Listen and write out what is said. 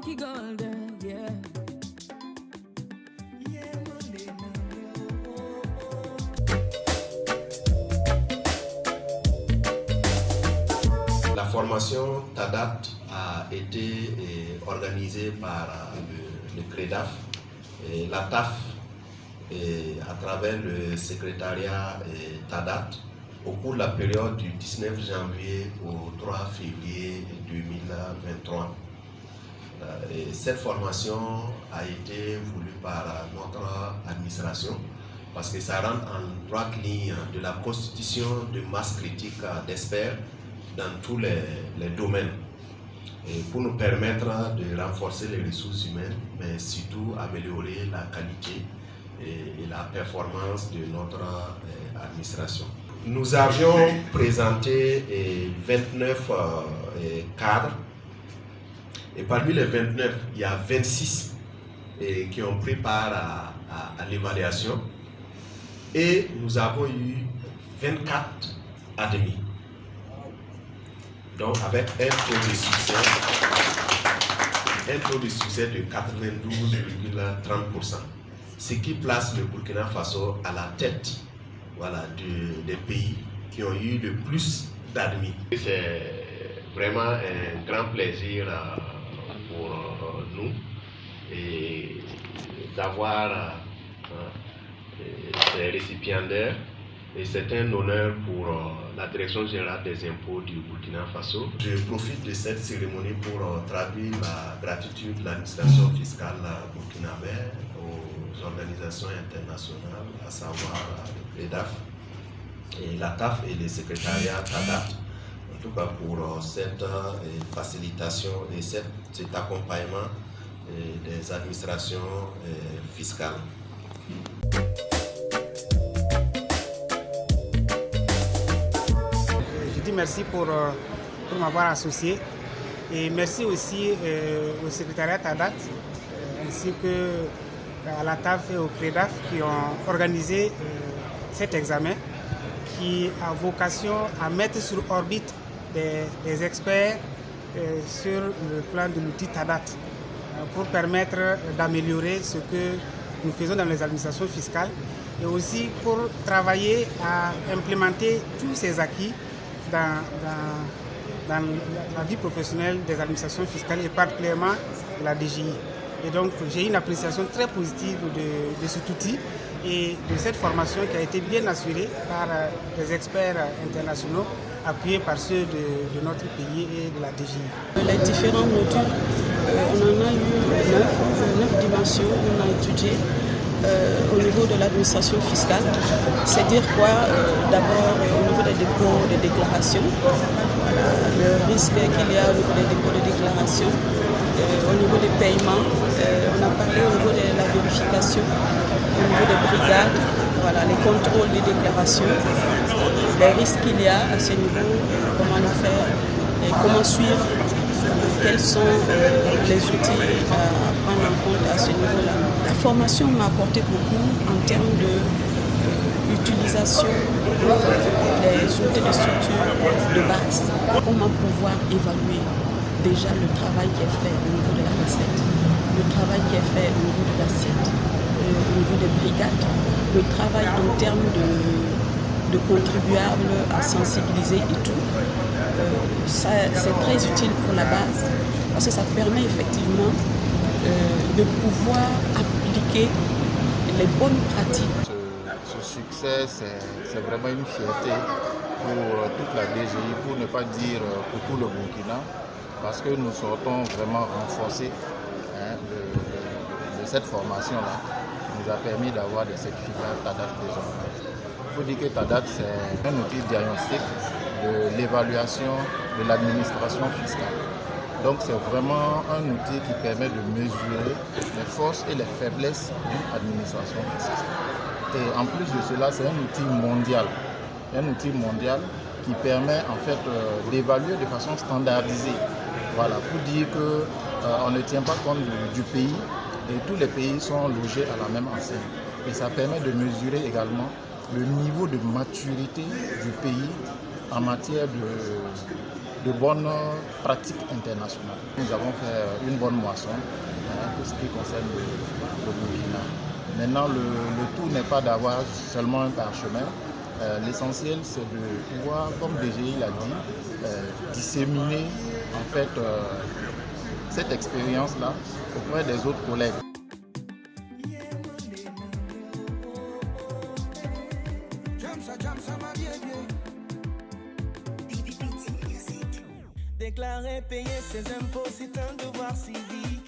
monkey golden, yeah. La formation TADAT a été organisée par le CREDAF, et la TAF, à travers le secrétariat TADAT, au cours de la période du 19 janvier au 3 février 2023. Et cette formation a été voulue par notre administration parce que ça rentre en droite ligne de la constitution de masse critique d'experts dans tous les domaines, et pour nous permettre de renforcer les ressources humaines, mais surtout améliorer la qualité et la performance de notre administration. Nous avions présenté 29 cadres, et parmi les 29, il y a 26 qui ont pris part à l'évaluation, et nous avons eu 24 admis. Donc avec un taux de succès de 92,30%, ce qui place le Burkina Faso à la tête, voilà, des pays qui ont eu le plus d'admis. C'est vraiment un grand plaisir pour nous d'avoir ces récipiendaires. Et c'est un honneur pour la Direction générale des impôts du Burkina Faso. Je profite de cette cérémonie pour traduire la gratitude de l'administration fiscale burkinabé aux organisations internationales, à savoir le CREDAF, et la TAF et le secrétariat TADAT, en tout cas pour cette facilitation et cet accompagnement des administrations fiscales. Merci pour m'avoir associé, et merci aussi au secrétariat TADAT ainsi que à la TAF et au CREDAF qui ont organisé cet examen qui a vocation à mettre sur orbite des experts sur le plan de l'outil TADAT pour permettre d'améliorer ce que nous faisons dans les administrations fiscales, et aussi pour travailler à implémenter tous ces acquis dans la vie professionnelle des administrations fiscales et particulièrement de la DGI. Et donc j'ai une appréciation très positive de cet outil et de cette formation qui a été bien assurée par des experts internationaux appuyés par ceux de notre pays et de la DGI. Les différents modules, on en a eu 9 dimensions, on a étudié au niveau de l'administration fiscale. C'est dire quoi? D'abord au niveau des dépôts de déclaration, voilà, le risque qu'il y a au niveau des dépôts de déclaration, au niveau des paiements, on a parlé au niveau de la vérification, au niveau des brigades, voilà, les contrôles des déclarations, les risques qu'il y a à ce niveau, comment le faire et comment suivre, quels sont les outils à prendre en compte à ce niveau-là. La formation m'a apporté beaucoup en termes d'utilisation des outils de structure de base. Comment pouvoir évaluer déjà le travail qui est fait au niveau de la recette, le travail qui est fait au niveau de l'assiette, au niveau des brigades, le travail en termes de contribuables à sensibiliser et tout. C'est très utile pour la base parce que ça permet effectivement de pouvoir appliquer les bonnes pratiques. Ce succès, c'est vraiment une fierté pour toute la DGI, pour ne pas dire pour tout le Burkina, parce que nous sortons vraiment renforcés de cette formation-là. Nous a permis d'avoir des certificats TADAT désormais. Il faut dire que TADAT, c'est un outil diagnostic de l'évaluation de l'administration fiscale. Donc c'est vraiment un outil qui permet de mesurer les forces et les faiblesses d'une administration fiscale. Et en plus de cela, c'est un outil mondial. Un outil mondial qui permet en fait d'évaluer de façon standardisée. Voilà, pour dire qu'on ne tient pas compte du pays et tous les pays sont logés à la même enseigne. Et ça permet de mesurer également le niveau de maturité du pays en matière de bonnes pratiques internationales. Nous avons fait une bonne moisson pour ce qui concerne le Burkina. Maintenant, le tout n'est pas d'avoir seulement un parchemin. L'essentiel, c'est de pouvoir, comme DGI l'a dit, disséminer en fait cette expérience-là auprès des autres collègues. Déclarer, payer ses impôts, c'est un devoir civique.